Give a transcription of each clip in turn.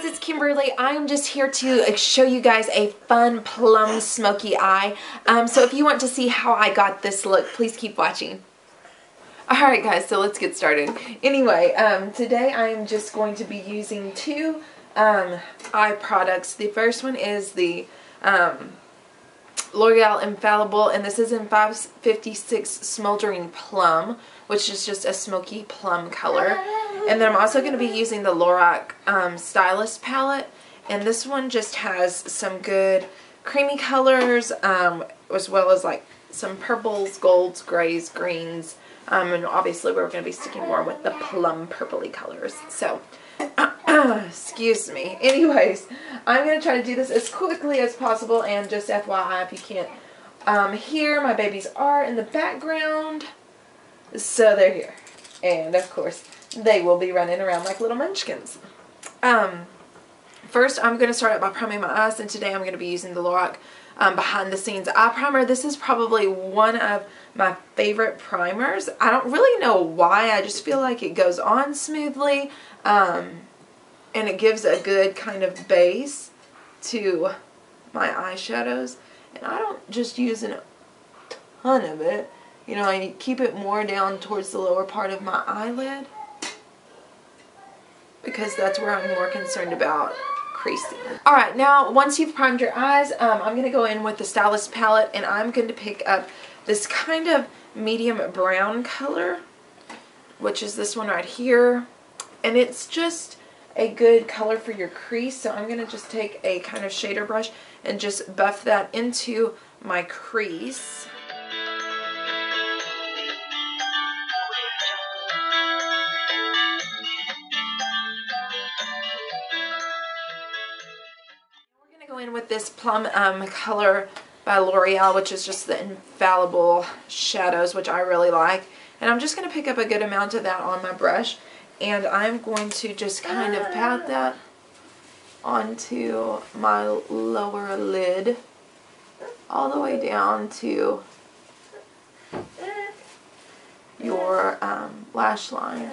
it's Kimberly. I'm just here to show you guys a fun plum smoky eye. So if you want to see how I got this look, please keep watching. Alright guys, so let's get started. Anyway, today I am just going to be using two eye products. The first one is the L'Oreal Infallible, and this is in 556 Smoldering Plum, which is just a smoky plum color. And then I'm also going to be using the Lorac Stylist palette, and this one just has some good creamy colors, as well as like some purples, golds, grays, greens, and obviously we're going to be sticking more with the plum purpley colors. So, excuse me. Anyways, I'm going to try to do this as quickly as possible, and just FYI, if you can't hear, my babies are in the background, so they're here. And of course, they will be running around like little munchkins. First, I'm going to start out by priming my eyes, and today I'm going to be using the Lorac Behind the Scenes Eye Primer. This is probably one of my favorite primers. I don't really know why, I just feel like it goes on smoothly, and it gives a good kind of base to my eyeshadows. And I don't just use a ton of it. You know, I keep it more down towards the lower part of my eyelid, because that's where I'm more concerned about creasing. Alright, now once you've primed your eyes, I'm going to go in with the Stylist palette, and I'm going to pick up this kind of medium brown color, which is this one right here. And it's just a good color for your crease, so I'm going to just take a kind of shader brush and just buff that into my crease. In with this plum color by L'Oreal, which is just the Infallible shadows, which I really like. And I'm just going to pick up a good amount of that on my brush, and I'm going to just kind of pat that onto my lower lid all the way down to your lash line.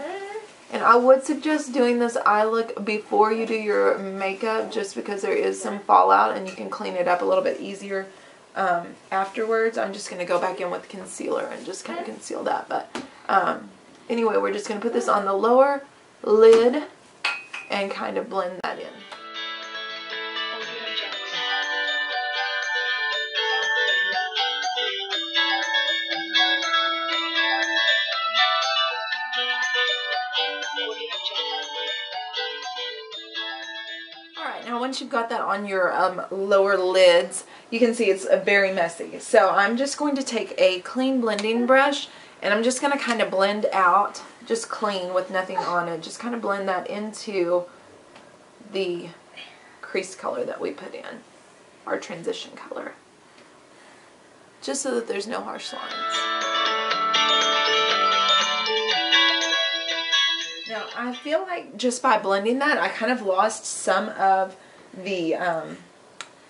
And I would suggest doing this eye look before you do your makeup, just because there is some fallout and you can clean it up a little bit easier afterwards. I'm just going to go back in with concealer and just kind of conceal that. But anyway, we're just going to put this on the lower lid and kind of blend that in. Alright, now once you've got that on your lower lids, you can see it's very messy. So I'm just going to take a clean blending brush, and I'm just going to kind of blend out, just clean with nothing on it, just kind of blend that into the crease color that we put in, our transition color, just so that there's no harsh lines. Now, I feel like just by blending that, I kind of lost some of the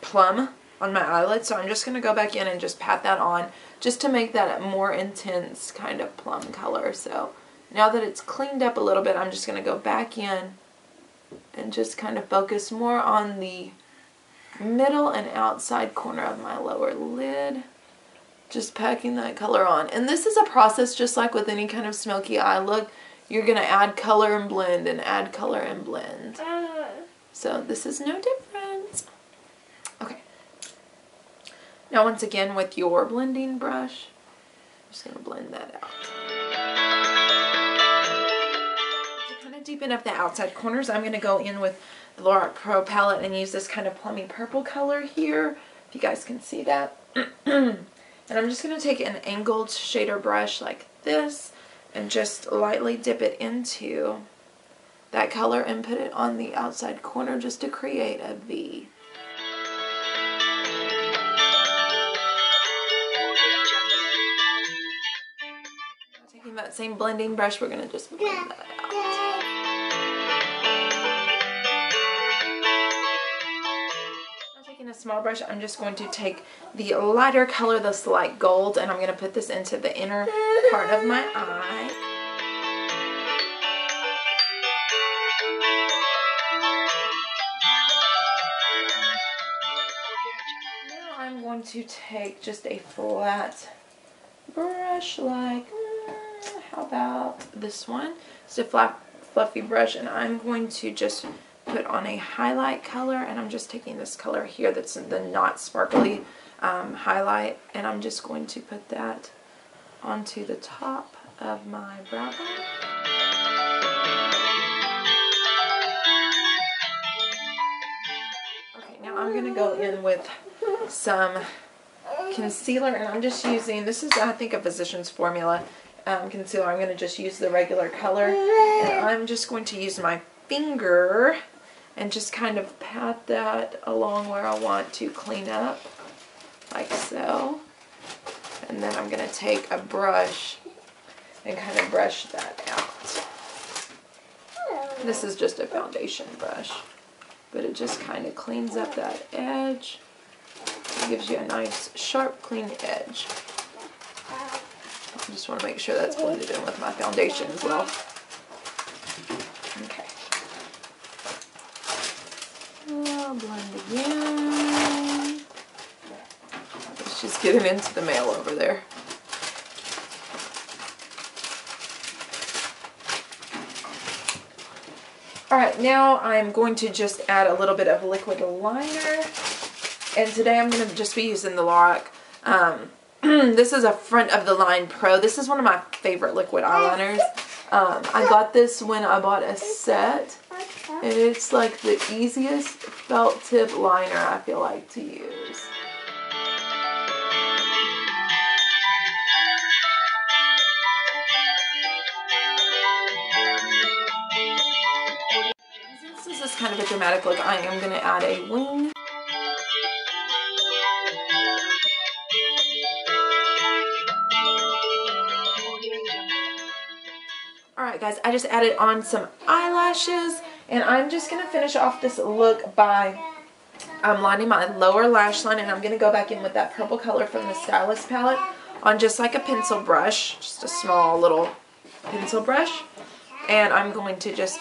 plum on my eyelid, so I'm just going to go back in and just pat that on, just to make that a more intense kind of plum color. So now that it's cleaned up a little bit, I'm just going to go back in and just kind of focus more on the middle and outside corner of my lower lid, just packing that color on. And this is a process just like with any kind of smoky eye look. You're going to add color and blend and add color and blend. So this is no different. Okay. Now once again with your blending brush, I'm just going to blend that out. To kind of deepen up the outside corners, I'm going to go in with the Lorac Pro palette and use this kind of plummy purple color here, if you guys can see that. And I'm just going to take an angled shader brush like this, and just lightly dip it into that color and put it on the outside corner just to create a V. Taking that same blending brush, we're going to just blend that out. Taking a small brush, I'm just going to take the lighter color, this light gold, and I'm going to put this into the inner part of my eye. to take just a flat brush, like, how about this one? It's a flat, fluffy brush, and I'm going to just put on a highlight color, and I'm just taking this color here that's the not sparkly highlight, and I'm just going to put that onto the top of my brow bone. Okay, now I'm going to go in with some concealer, and I'm just using, this is I think a Physicians Formula concealer. I'm going to just use the regular color, and I'm just going to use my finger and just kind of pat that along where I want to clean up, like so. And then I'm going to take a brush and kind of brush that out. This is just a foundation brush, but it just kind of cleans up that edge. It gives you a nice, sharp, clean edge. I just want to make sure that's blended in with my foundation as well. Okay. I'll blend again. It's just getting into the mail over there. Alright, now I'm going to just add a little bit of liquid liner. And today I'm going to just be using the Lorac. This is a Front of the Line Pro. This is one of my favorite liquid eyeliners. I got this when I bought a set. And it's like the easiest felt tip liner I feel like to use. Since this is kind of a dramatic look, I am going to add a wing. Alright guys, I just added on some eyelashes, and I'm just going to finish off this look by lining my lower lash line, and I'm going to go back in with that purple color from the Stylist palette on just like a pencil brush, just a small little pencil brush, and I'm going to just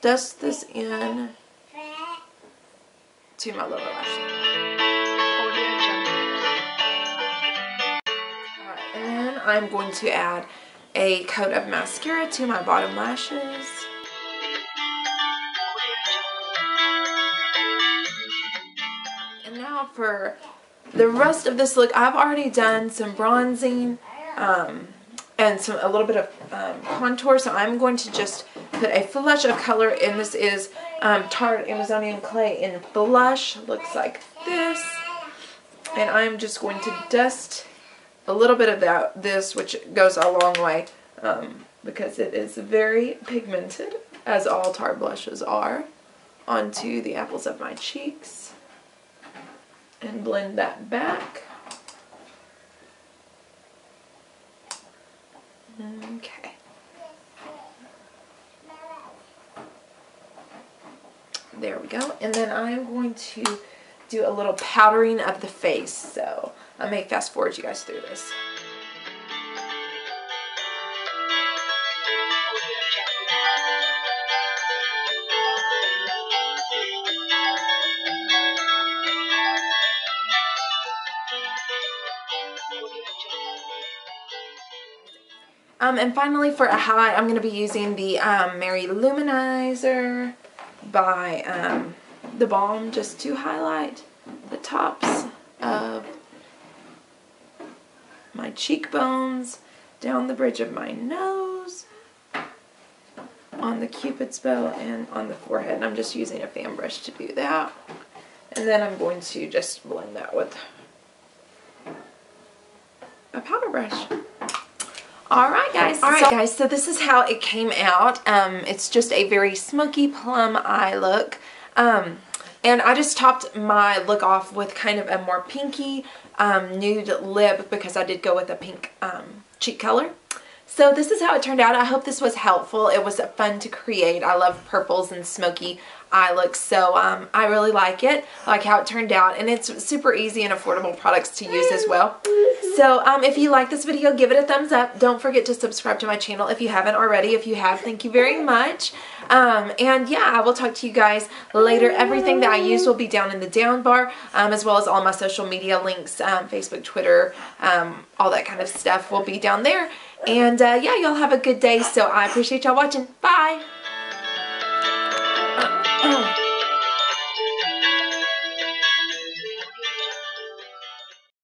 dust this in to my lower lash line. Alright, and then I'm going to add a coat of mascara to my bottom lashes. And now for the rest of this look, I've already done some bronzing and a little bit of contour, so I'm going to just put a flush of color, and this is Tart Amazonian Clay in Blush. Looks like this. And I'm just going to dust a little bit of this, which goes a long way, because it is very pigmented, as all Tarte blushes are, onto the apples of my cheeks, and blend that back. Okay. There we go. And then I'm going to do a little powdering of the face, so I may fast forward you guys through this. And finally, for a highlight, I'm going to be using the Mary Luminizer by The Balm, just to highlight the tops of my cheekbones, down the bridge of my nose, on the Cupid's bow, and on the forehead. And I'm just using a fan brush to do that. And then I'm going to just blend that with a powder brush. Alright guys, so this is how it came out. It's just a very smoky plum eye look. And I just topped my look off with kind of a more pinky nude lip, because I did go with a pink cheek color. So this is how it turned out. I hope this was helpful. It was fun to create. I love purples and smoky eye look. So I really like it. I like how it turned out, and it's super easy and affordable products to use as well. So if you like this video, give it a thumbs up. Don't forget to subscribe to my channel if you haven't already. If you have, thank you very much. And yeah, I will talk to you guys later. Everything that I use will be down in the down bar, as well as all my social media links, Facebook, Twitter, all that kind of stuff will be down there. And yeah, y'all have a good day. So I appreciate y'all watching. Bye!